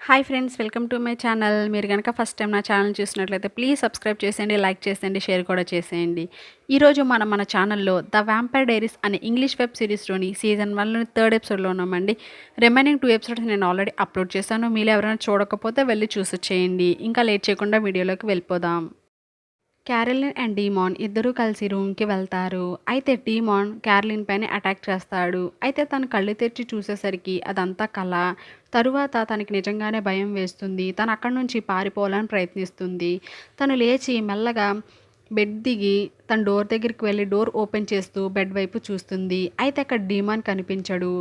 Hi friends, welcome to my channel. మీరు కనుక first time నా ఛానల్ చూసినట్లయితే ప్లీజ్ సబ్స్క్రైబ్ చేసేయండి, లైక్ చేసేయండి, షేర్ కూడా చేసేయండి. ఈరోజు మనం మన ఛానల్లో ద వ్యాంపైర్ డైరీస్ అనే ఇంగ్లీష్ వెబ్ సిరీస్లోని సీజన్ 1లోని థర్డ్ ఎపిసోడ్లో ఉన్నామండి. రిమైనింగ్ 2 ఎపిసోడ్స్ నేను ఆల్రెడీ అప్లోడ్ చేశాను. మీరు ఎవరైనా చూడకపోతే వెళ్ళి చూసొచ్చేయండి. ఇంకా లేట్ చేయకుండా వీడియోలోకి వెళ్ళిపోదాం. క్యారోలిన్ అండ్ డీమాన్ ఇద్దరూ కలిసి రూమ్కి వెళ్తారు. అయితే డీమాన్ క్యారోలిన్ పైన అటాక్ చేస్తాడు. అయితే తను కళ్ళు తెరిచి చూసేసరికి అదంతా కళ. తరువాత తనకి నిజంగానే భయం వేస్తుంది. తను అక్కడి నుంచి పారిపోవాలని ప్రయత్నిస్తుంది. తను లేచి మెల్లగా బెడ్ దిగి తన డోర్ దగ్గరికి వెళ్ళి డోర్ ఓపెన్ చేస్తూ బెడ్ వైపు చూస్తుంది. అయితే అక్కడ డీమాన్ కనిపించడు.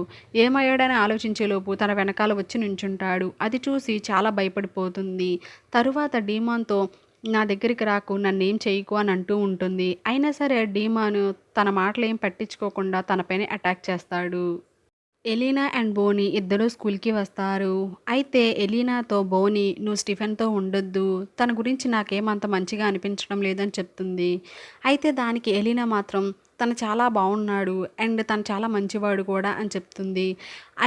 ఏమయ్యాడని ఆలోచించేలోపు తన వెనకాల వచ్చి నుంచుంటాడు. అది చూసి చాలా భయపడిపోతుంది. తరువాత డీమాన్తో నా దగ్గరికి రాకు, నన్నేం చేయకు అని అంటూ ఉంటుంది. అయినా సరే డీమాన్ తన మాటలు ఏం పట్టించుకోకుండా తనపైనే అటాక్ చేస్తాడు. ఎలీనా అండ్ బోనీ ఇద్దరూ స్కూల్కి వస్తారు. అయితే ఎలీనాతో బోనీ నువ్వు స్టీఫెన్తో ఉండొద్దు, తన గురించి నాకేమంత మంచిగా అనిపించడం లేదని చెప్తుంది. అయితే దానికి ఎలీనా మాత్రం తను చాలా బాగున్నాడు అండ్ తను చాలా మంచివాడు కూడా అని చెప్తుంది.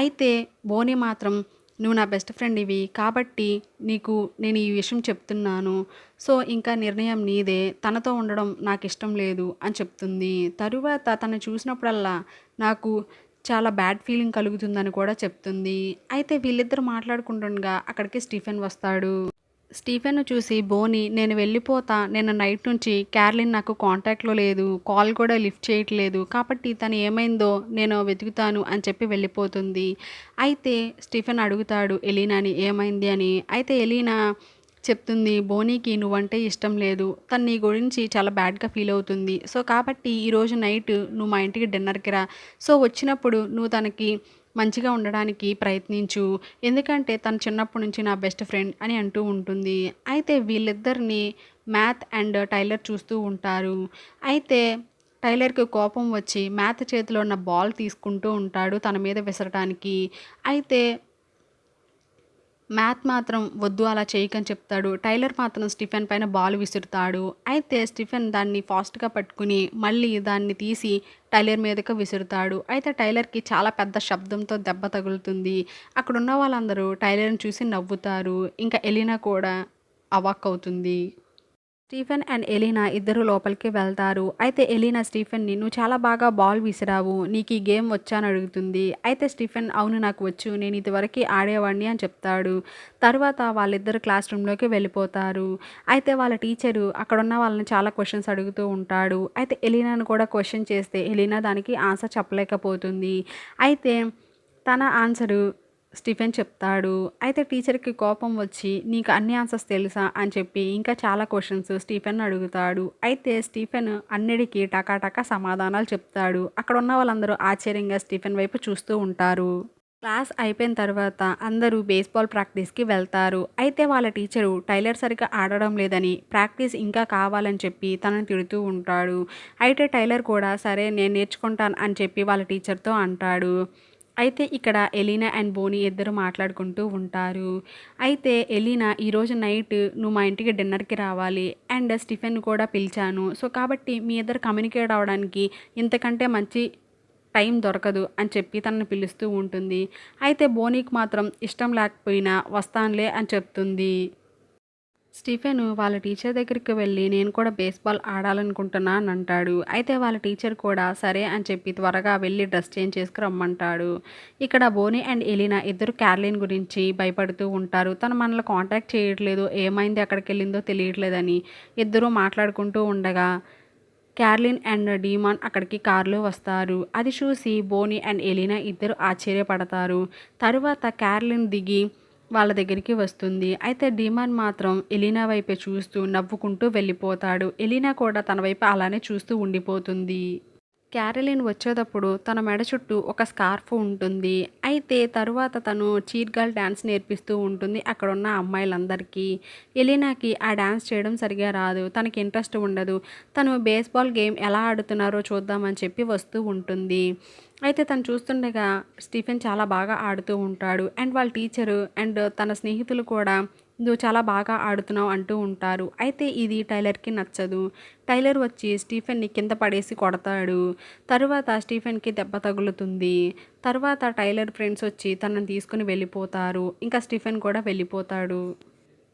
అయితే బోనీ మాత్రం నువ్వు నా బెస్ట్ ఫ్రెండ్ ఇవి కాబట్టి నేను ఈ విషయం చెప్తున్నాను. సో ఇంకా నిర్ణయం నీదే, తనతో ఉండడం నాకు ఇష్టం లేదు అని చెప్తుంది. తరువాత తను చూసినప్పుడల్లా నాకు చాలా బ్యాడ్ ఫీలింగ్ కలుగుతుందని కూడా చెప్తుంది. అయితే వీళ్ళిద్దరు మాట్లాడుకుంటుండగా అక్కడికి స్టీఫెన్ వస్తాడు. స్టీఫెన్ను చూసి బోనీ నేను వెళ్ళిపోతా, నేను నైట్ నుంచి క్యార్లిన్ నాకు కాంటాక్ట్లో లేదు, కాల్ కూడా లిఫ్ట్ చేయట్లేదు, కాబట్టి తను ఏమైందో నేను వెతుకుతాను అని చెప్పి వెళ్ళిపోతుంది. అయితే స్టీఫెన్ అడుగుతాడు ఎలీనాని ఏమైంది అని. అయితే ఎలీనా చెప్తుంది బోనీకి నువ్వంటే ఇష్టం లేదు, తను నీ గురించి చాలా బ్యాడ్గా ఫీల్ అవుతుంది. సో కాబట్టి ఈరోజు నైట్ నువ్వు మా ఇంటికి డిన్నర్కి రా. సో వచ్చినప్పుడు నువ్వు తనకి మంచిగా ఉండడానికి ప్రయత్నించు, ఎందుకంటే తను చిన్నప్పటి నుంచి నా బెస్ట్ ఫ్రెండ్ అని అంటూ ఉంటుంది. అయితే వీళ్ళిద్దరిని మ్యాథ్ అండ్ టైలర్ చూస్తూ ఉంటారు. అయితే టైలర్కి కోపం వచ్చి మ్యాథ్ చేతిలో ఉన్న బాల్ తీసుకుంటూ ఉంటాడు తన మీద విసరటానికి. అయితే మ్యాథ్ మాత్రం వద్దు అలా చేయకని చెప్తాడు. టైలర్ మాత్రం స్టీఫెన్ పైన బాల్ విసురుతాడు. అయితే స్టీఫెన్ దాన్ని ఫాస్ట్గా పట్టుకుని మళ్ళీ దాన్ని తీసి టైలర్ మీదకు విసురుతాడు. అయితే టైలర్కి చాలా పెద్ద శబ్దంతో దెబ్బ తగులుతుంది. అక్కడ ఉన్న వాళ్ళందరూ టైలర్ని చూసి నవ్వుతారు. ఇంకా ఎలీనా కూడా అవాక్కవుతుంది. స్టీఫెన్ అండ్ ఎలీనా ఇద్దరు లోపలికి వెళ్తారు. అయితే ఎలీనా స్టీఫెన్ని నువ్వు చాలా బాగా బాల్ విసిరావు, నీకు ఈ గేమ్ వచ్చా అని అడుగుతుంది. అయితే స్టీఫెన్ అవును నాకు వచ్చు, నేను ఇదివరకు ఆడేవాడిని అని చెప్తాడు. తర్వాత వాళ్ళిద్దరు క్లాస్ రూమ్లోకి వెళ్ళిపోతారు. అయితే వాళ్ళ టీచరు అక్కడ ఉన్న వాళ్ళని చాలా క్వశ్చన్స్ అడుగుతూ ఉంటాడు. అయితే ఎలీనాను కూడా క్వశ్చన్ చేస్తే ఎలీనా దానికి ఆన్సర్ చెప్పలేకపోతుంది. అయితే తన ఆన్సరు స్టీఫెన్ చెప్తాడు. అయితే టీచర్కి కోపం వచ్చి నీకు అన్ని ఆన్సర్స్ తెలుసా అని చెప్పి ఇంకా చాలా క్వశ్చన్స్ స్టీఫెన్ అడుగుతాడు. అయితే స్టీఫెన్ అన్నిటికీ టకాటకా సమాధానాలు చెప్తాడు. అక్కడ ఉన్న వాళ్ళందరూ ఆశ్చర్యంగా స్టీఫెన్ వైపు చూస్తూ ఉంటారు. క్లాస్ అయిపోయిన తర్వాత అందరూ బేస్బాల్ ప్రాక్టీస్కి వెళ్తారు. అయితే వాళ్ళ టీచరు టైలర్ సరిగ్గా ఆడడం లేదని ప్రాక్టీస్ ఇంకా కావాలని చెప్పి తనని తిడుతూ ఉంటాడు. అయితే టైలర్ కూడా సరే నేను నేర్చుకుంటాను అని చెప్పి వాళ్ళ టీచర్తో అంటాడు. అయితే ఇక్కడ ఎలీనా అండ్ బోనీ ఇద్దరు మాట్లాడుకుంటూ ఉంటారు. అయితే ఎలీనా ఈరోజు నైట్ నువ్వు మా ఇంటికి డిన్నర్కి రావాలి అండ్ స్టీఫెన్ కూడా పిలిచాను, సో కాబట్టి మీ ఇద్దరు కమ్యూనికేట్ అవ్వడానికి ఇంతకంటే మంచి టైం దొరకదు అని చెప్పి తనని పిలుస్తూ ఉంటుంది. అయితే బోనీకి మాత్రం ఇష్టం లేకపోయినా వస్తానులే అని చెప్తుంది. స్టీఫెన్ వాళ్ళ టీచర్ దగ్గరికి వెళ్ళి నేను కూడా బేస్బాల్ ఆడాలనుకుంటున్నా అని అంటాడు. అయితే వాళ్ళ టీచర్ కూడా సరే అని చెప్పి త్వరగా వెళ్ళి డ్రెస్ చేంజ్ చేసుకు రమ్మంటాడు. ఇక్కడ బోనీ అండ్ ఎలీనా ఇద్దరు క్యార్లిన్ గురించి భయపడుతూ ఉంటారు. తను మనల్ని కాంటాక్ట్ చేయట్లేదు, ఏమైంది ఎక్కడికి వెళ్ళిందో తెలియట్లేదని ఇద్దరూ మాట్లాడుకుంటూ ఉండగా క్యార్లిన్ అండ్ డీమాన్ అక్కడికి కారులో వస్తారు. అది చూసి బోనీ అండ్ ఎలీనా ఇద్దరు ఆశ్చర్యపడతారు. తరువాత క్యార్లిన్ దిగి వాళ్ళ దగ్గరికి వస్తుంది. అయితే డీమాన్ మాత్రం ఎలీనా వైపే చూస్తూ నవ్వుకుంటూ వెళ్ళిపోతాడు. ఎలీనా కూడా తన వైపు అలానే చూస్తూ ఉండిపోతుంది. క్యారలిన్ వచ్చేటప్పుడు తన మెడ చుట్టూ ఒక స్కార్ఫ్ ఉంటుంది. అయితే తరువాత తను చీట్ గర్ల్ డ్యాన్స్ నేర్పిస్తూ ఉంటుంది అక్కడ ఉన్న అమ్మాయిలందరికీ. ఎలీనాకి ఆ డ్యాన్స్ చేయడం సరిగా రాదు, తనకి ఇంట్రెస్ట్ ఉండదు. తను బేస్బాల్ గేమ్ ఎలా ఆడుతున్నారో చూద్దామని చెప్పి వస్తూ ఉంటుంది. అయితే తను చూస్తుండగా స్టీఫెన్ చాలా బాగా ఆడుతూ ఉంటాడు. అండ్ వాళ్ళ టీచరు అండ్ తన స్నేహితులు కూడా నువ్వు చాలా బాగా ఆడుతున్నావు అంటూ ఉంటారు. అయితే ఇది టైలర్‌కి నచ్చదు. టైలర్ వచ్చి స్టీఫెన్‌ని కింద పడేసి కొడతాడు. తరువాత స్టీఫెన్‌కి దెబ్బ తగులుతుంది. తరువాత టైలర్ ఫ్రెండ్స్ వచ్చి తనని తీసుకొని వెళ్ళిపోతారు. ఇంకా స్టీఫెన్ కూడా వెళ్ళిపోతాడు.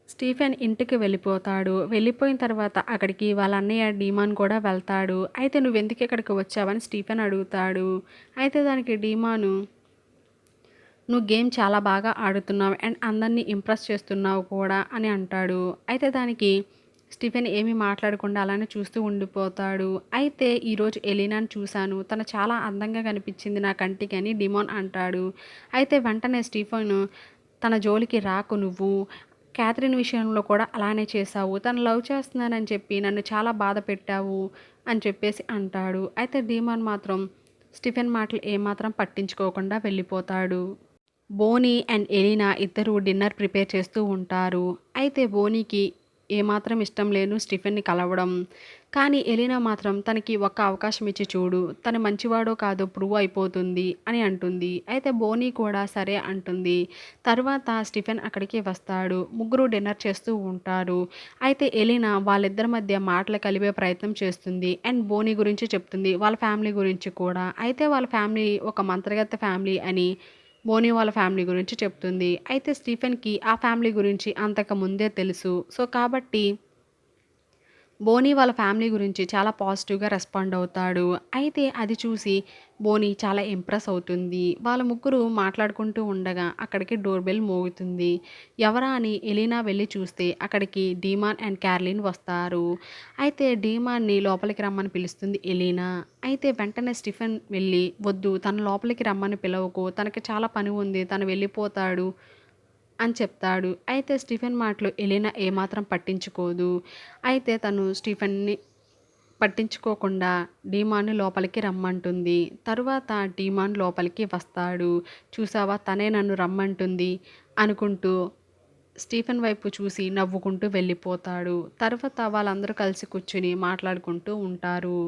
స్టీఫెన్ ఇంటికి వెళ్ళిపోతాడు. వెళ్ళిపోయిన తర్వాత అక్కడికి వాళ్ళ అన్నయ్య డీమాన్ కూడా వెళ్తాడు. అయితే "నువ్వెందుకు ఇక్కడికి వచ్చావని" స్టీఫెన్ అడుగుతాడు. అయితే దానికి డీమాను "నువ్వు గేమ్ చాలా బాగా ఆడుతున్నావు అండ్ అందరిని ఇంప్రెస్ చేస్తున్నావు కూడా" అని అంటాడు. అయితే దానికి స్టీఫెన్ ఏమీ మాట్లాడకుండా అలానే చూస్తూ ఉండిపోతాడు. అయితే "ఈరోజు ఎలీనాని చూశాను. తను చాలా అందంగా కనిపించింది నా కంటికి" అని డీమాన్ అంటాడు. అయితే వెంటనే స్టీఫెన్ "తన జోలికి రాకు నువ్వు. క్యాథరిన్ విషయంలో కూడా అలానే చేశావు. తను లవ్ చేస్తున్నానని చెప్పి నన్ను చాలా బాధ పెట్టావు" అని చెప్పేసి అంటాడు. అయితే డీమాన్ మాత్రం స్టీఫెన్ మాటలు ఏమాత్రం పట్టించుకోకుండా వెళ్ళిపోతాడు. బోనీ అండ్ ఎలీనా ఇద్దరూ డిన్నర్ ప్రిపేర్ చేస్తూ ఉంటారు. అయితే బోనీకి ఏమాత్రం ఇష్టం లేదు స్టీఫెన్ని కలవడం. కానీ ఎలీనా మాత్రం తనకి ఒక్క అవకాశం ఇచ్చి చూడు, తను మంచివాడో కాదో ప్రూవ్ అయిపోతుంది అని అంటుంది. అయితే బోనీ కూడా సరే అంటుంది. తర్వాత స్టీఫెన్ అక్కడికి వస్తాడు. ముగ్గురు డిన్నర్ చేస్తూ ఉంటారు. అయితే ఎలీనా వాళ్ళిద్దరి మధ్య మాటలు కలిపే ప్రయత్నం చేస్తుంది. అండ్ బోనీ గురించి చెప్తుంది. వాళ్ళ ఫ్యామిలీ గురించి కూడా. అయితే వాళ్ళ ఫ్యామిలీ ఒక మంత్రగత్తె ఫ్యామిలీ అని బోనీ వాళ్ళ ఫ్యామిలీ గురించి చెప్తుంది. అయితే స్టీఫెన్‌కి ఆ ఫ్యామిలీ గురించి అంతకు ముందే తెలుసు. సో, కాబట్టి బోనీ వాళ్ళ ఫ్యామిలీ గురించి చాలా పాజిటివ్‌గా రెస్పాండ్ అవుతాడు. అయితే అది చూసి బోనీ చాలా ఇంప్రెస్ అవుతుంది. వాళ్ళ ముగ్గురు మాట్లాడుకుంటూ ఉండగా అక్కడికి డోర్ బెల్ మోగుతుంది. ఎవరా అని ఎలీనా వెళ్ళి చూస్తే అక్కడికి డీమాన్ అండ్ క్యారలిన్ వస్తారు. అయితే డీమాన్‌ని లోపలికి రమ్మని పిలుస్తుంది ఎలీనా. అయితే వెంటనే స్టీఫెన్ వెళ్ళి "వద్దు, తను లోపలికి రమ్మని పిలవకు. తనకి చాలా పని ఉంది. తను వెళ్ళిపోతాడు" అని చెప్తాడు. అయితే స్టీఫెన్ మాటలు ఎలీనా ఏమాత్రం పట్టించుకోదు. అయితే తను స్టీఫెన్‌ని పట్టించుకోకుండా డీమాన్‌ని లోపలికి రమ్మంటుంది. తరువాత డీమాన్ లోపలికి వస్తాడు. చూసావా, తనే నన్ను రమ్మంటుంది అనుకుంటూ స్టీఫెన్ వైపు చూసి నవ్వుకుంటూ వెళ్ళిపోతాడు. తర్వాత వాళ్ళందరూ కలిసి కూర్చొని మాట్లాడుకుంటూ ఉంటారు.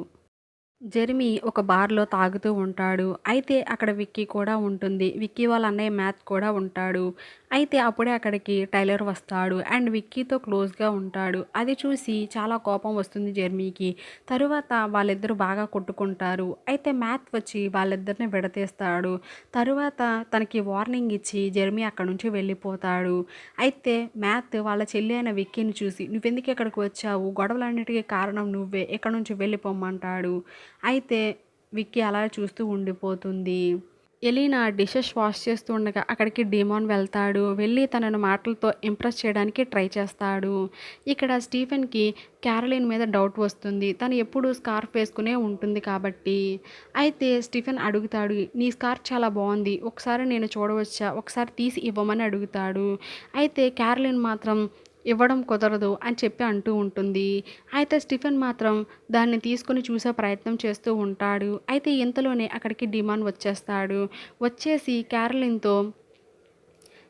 జెర్మీ ఒక బార్‌లో తాగుతూ ఉంటాడు. అయితే అక్కడ విక్కీ కూడా ఉంటుంది. విక్కీ వాళ్ళ అన్నయ్య మ్యాథ్ కూడా ఉంటాడు. అయితే అప్పుడే అక్కడికి టైలర్ వస్తాడు. అండ్ విక్కీతో క్లోజ్‌గా ఉంటాడు. అది చూసి చాలా కోపం వస్తుంది జెర్మీకి. తరువాత వాళ్ళిద్దరూ బాగా కొట్టుకుంటారు. అయితే మ్యాథ్ వచ్చి వాళ్ళిద్దరిని విడదీస్తాడు. తరువాత తనకి వార్నింగ్ ఇచ్చి జెర్మీ అక్కడి నుంచి వెళ్ళిపోతాడు. అయితే మ్యాథ్ వాళ్ళ చెల్లి అయిన విక్కీని చూసి "నువ్వెందుకు ఇక్కడికి వచ్చావు? గొడవలన్నిటికి కారణం నువ్వే. ఇక్కడి నుంచి వెళ్ళిపోమ్మంటాడు." అయితే విక్కీ అలా చూస్తూ ఉండిపోతుంది. ఎలీనా డిషెస్ వాష్ చేస్తూ ఉండగా అక్కడికి డీమాన్ వెళ్తాడు. వెళ్ళి తనను మాటలతో ఇంప్రెస్ చేయడానికి ట్రై చేస్తాడు. ఇక్కడ స్టీఫెన్‌కి క్యారోలిన్ మీద డౌట్ వస్తుంది. తను ఎప్పుడూ స్కార్ఫ్ వేసుకునే ఉంటుంది కాబట్టి. అయితే స్టీఫెన్ అడుగుతాడు, "నీ స్కార్ఫ్ చాలా బాగుంది. ఒకసారి నేను చూడవచ్చా? ఒకసారి తీసి ఇవ్వమని" అడుగుతాడు. అయితే క్యారోలిన్ మాత్రం ఇవ్వడం కుదరదు అని చెప్పి అంటూ ఉంటుంది. అయితే స్టీఫెన్ మాత్రం దాన్ని తీసుకొని చూసే ప్రయత్నం చేస్తూ ఉంటాడు. అయితే ఇంతలోనే అక్కడికి డీమాన్ వచ్చేస్తాడు. వచ్చేసి క్యారలిన్‌తో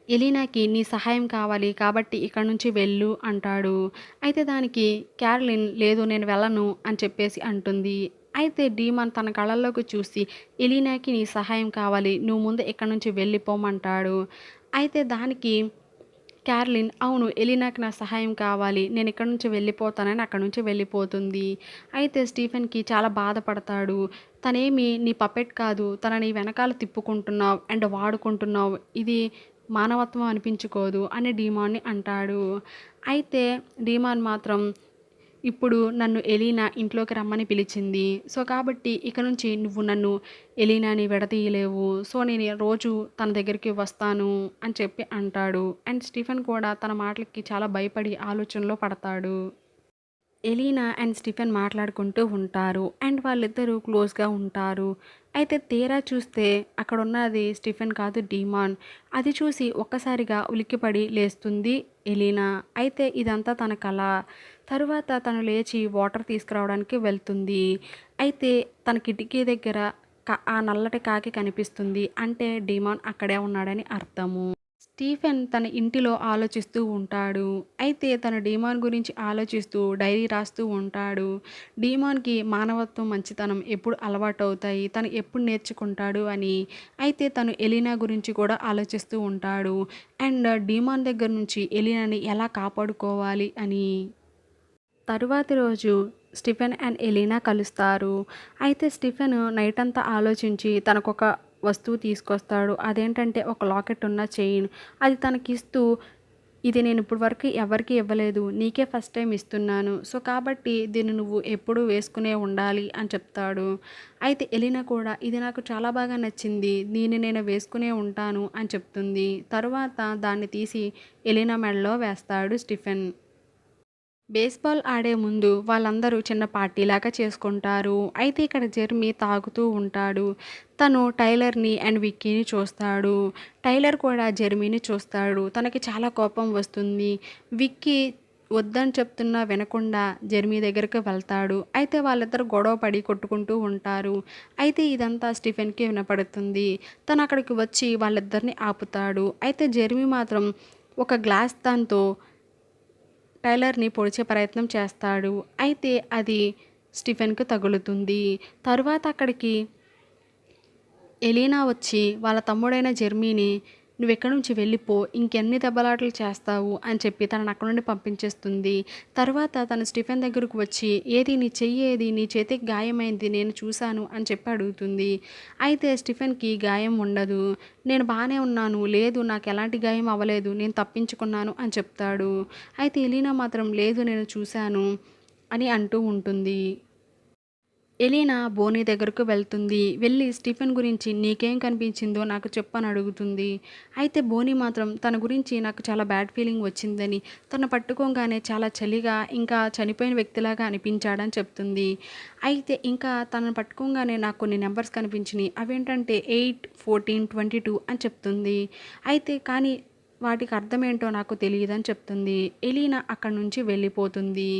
ఎలీనాకి నీ సహాయం కావాలి కాబట్టి ఇక్కడి నుంచి వెళ్ళు అంటాడు. అయితే దానికి క్యారలిన్ లేదు, నేను వెళ్ళను అని చెప్పేసి అంటుంది. అయితే డీమాన్ తన కళ్ళల్లోకి చూసి ఎలీనాకి నీ సహాయం కావాలి, నువ్వు ముందు ఇక్కడి నుంచి వెళ్ళిపోమంటాడు. అయితే దానికి క్యారలిన్ అవును, ఎలీనాకి నా సహాయం కావాలి, నేను ఇక్కడి నుంచి వెళ్ళిపోతానని అక్కడి నుంచి వెళ్ళిపోతుంది. అయితే స్టీఫెన్‌కి చాలా బాధపడతాడు. తనేమి నీ పపెట్ కాదు, తనని వెనకాల తిప్పుకుంటున్నావు అండ్ వాడుకుంటున్నావు. ఇది మానవత్వం అనిపించుకోదు అని డీమాన్‌ని అంటాడు. అయితే డీమాన్ మాత్రం ఇప్పుడు నన్ను ఎలీనా ఇంట్లోకి రమ్మని పిలిచింది. సో, కాబట్టి ఇక నుంచి నువ్వు నన్ను ఎలీనాని విడదీయలేవు. సో, నేను రోజు తన దగ్గరికి వస్తాను అని చెప్పి అంటాడు. అండ్ స్టీఫెన్ కూడా తన మాటలకి చాలా భయపడి ఆలోచనలో పడతాడు. ఎలీనా అండ్ స్టీఫెన్ మాట్లాడుకుంటూ ఉంటారు. అండ్ వాళ్ళిద్దరూ క్లోజ్‌గా ఉంటారు. అయితే తీరా చూస్తే అక్కడున్నది స్టీఫెన్ కాదు, డీమాన్. అది చూసి ఒక్కసారిగా ఉలిక్కిపడి లేస్తుంది ఎలీనా. అయితే ఇదంతా తన కల. తరువాత తను లేచి వాటర్ తీసుకురావడానికి వెళ్తుంది. అయితే తన కిటికీ దగ్గర ఆ నల్లటి కాకి కనిపిస్తుంది. అంటే డీమాన్ అక్కడే ఉన్నాడని అర్థము. స్టీఫెన్ తన ఇంటిలో ఆలోచిస్తూ ఉంటాడు. అయితే తను డీమాన్ గురించి ఆలోచిస్తూ డైరీ రాస్తూ ఉంటాడు. డీమాన్‌కి మానవత్వం, మంచితనం ఎప్పుడు అలవాటవుతాయి, తను ఎప్పుడు నేర్చుకుంటాడు అని. అయితే తను ఎలీనా గురించి కూడా ఆలోచిస్తూ ఉంటాడు. అండ్ డీమాన్ దగ్గర నుంచి ఎలీనాని ఎలా కాపాడుకోవాలి అని. తరువాతి రోజు స్టిఫెన్ అండ్ ఎలీనా కలుస్తారు. అయితే స్టిఫెన్ నైట్ అంతా ఆలోచించి తనకొక వస్తువు తీసుకొస్తాడు. అదేంటంటే ఒక లాకెట్ ఉన్న చైన్. అది తనకిస్తూ, ఇది నేను ఇప్పటి వరకు ఎవరికీ ఇవ్వలేదు. నీకే ఫస్ట్ టైం ఇస్తున్నాను. సో కాబట్టి దీన్ని నువ్వు ఎప్పుడూ వేసుకునే ఉండాలి అని చెప్తాడు. అయితే ఎలీనా కూడా ఇది నాకు చాలా బాగా నచ్చింది. దీన్ని నేను వేసుకునే ఉంటాను అని చెప్తుంది. తరువాత దాన్ని తీసి ఎలీనా మెడలో వేస్తాడు స్టిఫెన్. బేస్‌బాల్ ఆడే ముందు వాళ్ళందరూ చిన్న పార్టీలాగా చేసుకుంటారు. అయితే ఇక్కడ జెర్మీ తాగుతూ ఉంటాడు. తను టైలర్‌ని అండ్ విక్కీని చూస్తాడు. టైలర్ కూడా జెర్మీని చూస్తాడు. తనకి చాలా కోపం వస్తుంది. విక్కీ వద్దని చెప్తున్నా వినకుండా జెర్మీ దగ్గరికి వెళ్తాడు. అయితే వాళ్ళిద్దరూ గొడవ పడి కొట్టుకుంటూ ఉంటారు. అయితే ఇదంతా స్టీఫెన్‌కి వినపడుతుంది. తను అక్కడికి వచ్చి వాళ్ళిద్దరిని ఆపుతాడు. అయితే జెర్మీ మాత్రం ఒక గ్లాస్ దాంతో టైలర్‌ని పొడిచే ప్రయత్నం చేస్తాడు. అయితే అది స్టీఫెన్‌కి తగులుతుంది. తరువాత అక్కడికి ఎలీనా వచ్చి వాళ్ళ తమ్ముడైన జెర్మీని, "నువ్వెక్కడి నుంచి వెళ్ళిపో, ఇంకెన్ని దెబ్బలాటలు చేస్తావు" అని చెప్పి తనని అక్కడి నుండి పంపించేస్తుంది. తరువాత తను స్టీఫెన్ దగ్గరకు వచ్చి, "ఏది నీ చెయ్యి ఏది? నీ చేతికి గాయమైంది నేను చూశాను" అని చెప్పి అడుగుతుంది. అయితే స్టీఫెన్‌కి గాయం ఉండదు. "నేను బానే ఉన్నాను. లేదు నాకు ఎలాంటి గాయం అవ్వలేదు. నేను తప్పించుకున్నాను" అని చెప్తాడు. అయితే ఎలీనా మాత్రం, "లేదు నేను చూశాను" అని అంటూ ఉంటుంది. ఎలీనా బోనీ దగ్గరకు వెళ్తుంది. వెళ్ళి స్టీఫెన్ గురించి నీకేం కనిపించిందో నాకు చెప్పు అని అడుగుతుంది. అయితే బోనీ మాత్రం తన గురించి నాకు చాలా బ్యాడ్ ఫీలింగ్ వచ్చిందని, తను పట్టుకోగానే చాలా చలిగా ఇంకా చనిపోయిన వ్యక్తిలాగా అనిపించాడని చెప్తుంది. అయితే ఇంకా తనను పట్టుకోగానే నాకు కొన్ని నెంబర్స్ కనిపించినాయి. అవేంటంటే 8, 14, 22 అని చెప్తుంది. అయితే కానీ వాటికి అర్థమేంటో నాకు తెలియదని చెప్తుంది. ఎలీనా అక్కడి నుంచి వెళ్ళిపోతుంది.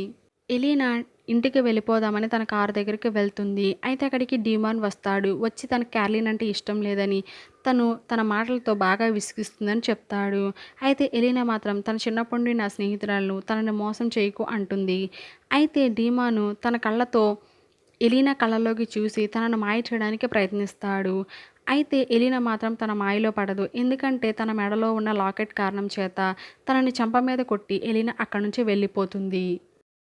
ఎలీనా ఇంటికి వెళ్ళిపోదామని తన కారు దగ్గరికి వెళ్తుంది. అయితే అక్కడికి డీమాన్ వస్తాడు. వచ్చి తనకి క్యార్లిన్ అంటే ఇష్టం లేదని, తను తన మాటలతో బాగా విసిగిస్తుందని చెప్తాడు. అయితే ఎలీనా మాత్రం తన చిన్నప్పటి నుండి నా స్నేహితురాలు, తనని మోసం చేయకు అంటుంది. అయితే డీమాను తన కళ్ళతో ఎలీనా కళ్ళలోకి చూసి తనను మాయ చేయడానికి ప్రయత్నిస్తాడు. అయితే ఎలీనా మాత్రం తన మాయలో పడదు. ఎందుకంటే తన మెడలో ఉన్న లాకెట్ కారణం చేత తనని చెంప మీద కొట్టి ఎలీనా అక్కడి నుంచి వెళ్ళిపోతుంది.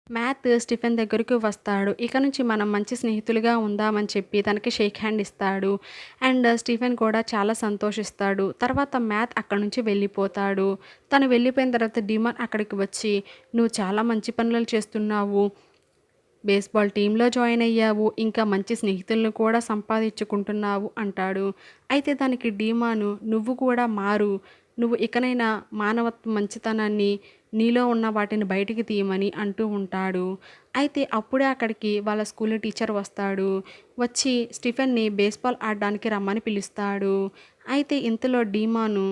మ్యాథ్ స్టీఫెన్ దగ్గరికి వస్తాడు. ఇక నుంచి మనం మంచి స్నేహితులుగా ఉందామని చెప్పి తనకి షేక్ హ్యాండ్ ఇస్తాడు. అండ్ స్టీఫెన్ కూడా చాలా సంతోషిస్తాడు. తర్వాత మ్యాథ్ అక్కడి నుంచి వెళ్ళిపోతాడు. తను వెళ్ళిపోయిన తర్వాత డీమాన్ అక్కడికి వచ్చి, "నువ్వు చాలా మంచి పనులు చేస్తున్నావు. బేస్బాల్ టీంలో జాయిన్ అయ్యావు. ఇంకా మంచి స్నేహితులను కూడా సంపాదించుకుంటున్నావు" అంటాడు. అయితే దానికి డీమాను, "నువ్వు కూడా మారు. నువ్వు ఇకనైనా మానవత్వం, మంచితనాన్ని నీలో ఉన్న వాటిని బయటికి తీయమని" అంటూ ఉంటాడు. అయితే అప్పుడే అక్కడికి వాళ్ళ స్కూల్ టీచర్ వస్తాడు. వచ్చి స్టీఫెన్ని బేస్బాల్ ఆడడానికి రమ్మని పిలుస్తాడు. అయితే ఇంతలో డీమాను,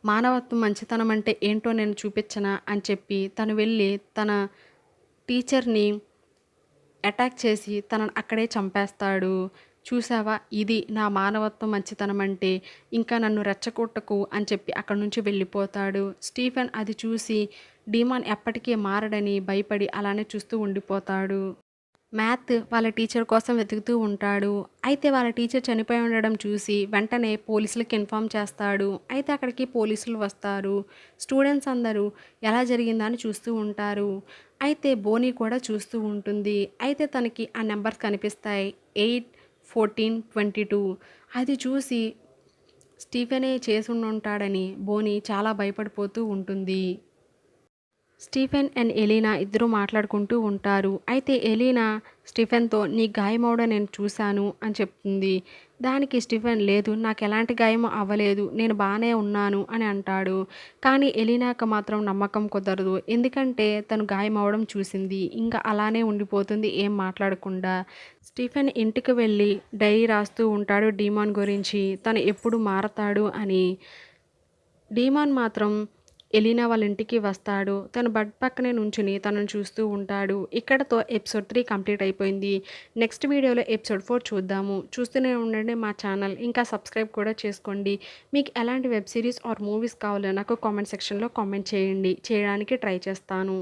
"మానవత్వం, మంచితనం అంటే ఏంటో నేను చూపించనా" అని చెప్పి తను వెళ్ళి తన టీచర్ని అటాక్ చేసి తనని అక్కడే చంపేస్తాడు. "చూసావా, ఇది నా మానవత్వం, మంచితనం అంటే, ఇంకా నన్ను రెచ్చగొట్టకు" అని చెప్పి అక్కడి నుంచి వెళ్ళిపోతాడు. స్టీఫెన్ అది చూసి డీమాన్ ఎప్పటికీ మారడని భయపడి అలానే చూస్తూ ఉండిపోతాడు. మ్యాథ్ వాళ్ళ టీచర్ కోసం వెతుకుతూ ఉంటాడు. అయితే వాళ్ళ టీచర్ చనిపోయి ఉండడం చూసి వెంటనే పోలీసులకి ఇన్ఫార్మ్ చేస్తాడు. అయితే అక్కడికి పోలీసులు వస్తారు. స్టూడెంట్స్ అందరూ ఎలా జరిగిందని చూస్తూ ఉంటారు. అయితే బోనీ కూడా చూస్తూ ఉంటుంది. అయితే తనకి ఆ నెంబర్స్ కనిపిస్తాయి, 8, 14, 22. అది చూసి స్టీఫెనే చేసుండుంటాడని బోనీ చాలా భయపడిపోతూ ఉంటుంది. స్టీఫెన్ అండ్ ఎలీనా ఇద్దరూ మాట్లాడుకుంటూ ఉంటారు. అయితే ఎలీనా స్టీఫెన్తో, "నీ గాయమవడం నేను చూశాను" అని చెప్తుంది. దానికి స్టీఫెన్, "లేదు నాకు ఎలాంటి గాయం అవ్వలేదు. నేను బాగానే ఉన్నాను" అని అంటాడు. కానీ ఎలీనాకు మాత్రం నమ్మకం కుదరదు. ఎందుకంటే తను గాయమవడం చూసింది. ఇంకా అలానే ఉండిపోతుంది ఏం మాట్లాడకుండా. స్టీఫెన్ ఇంటికి వెళ్ళి డైరీ రాస్తూ ఉంటాడు డీమాన్ గురించి, తను ఎప్పుడు మారతాడు అని. డీమాన్ మాత్రం ఎలీనా వాళ్ళ ఇంటికి వస్తాడు. తను బెడ్ పక్కనే నుంచుని తనను చూస్తూ ఉంటాడు. ఇక్కడతో ఎపిసోడ్ 3 కంప్లీట్ అయిపోయింది. నెక్స్ట్ వీడియోలో ఎపిసోడ్ 4 చూద్దాము. చూస్తూనే ఉండండి మా ఛానల్. ఇంకా సబ్స్క్రైబ్ కూడా చేసుకోండి. మీకు ఎలాంటి వెబ్ సీరీస్ ఆర్ మూవీస్ కావాలో నాకు కామెంట్ సెక్షన్‌లో కామెంట్ చేయండి. చేయడానికి ట్రై చేస్తాను.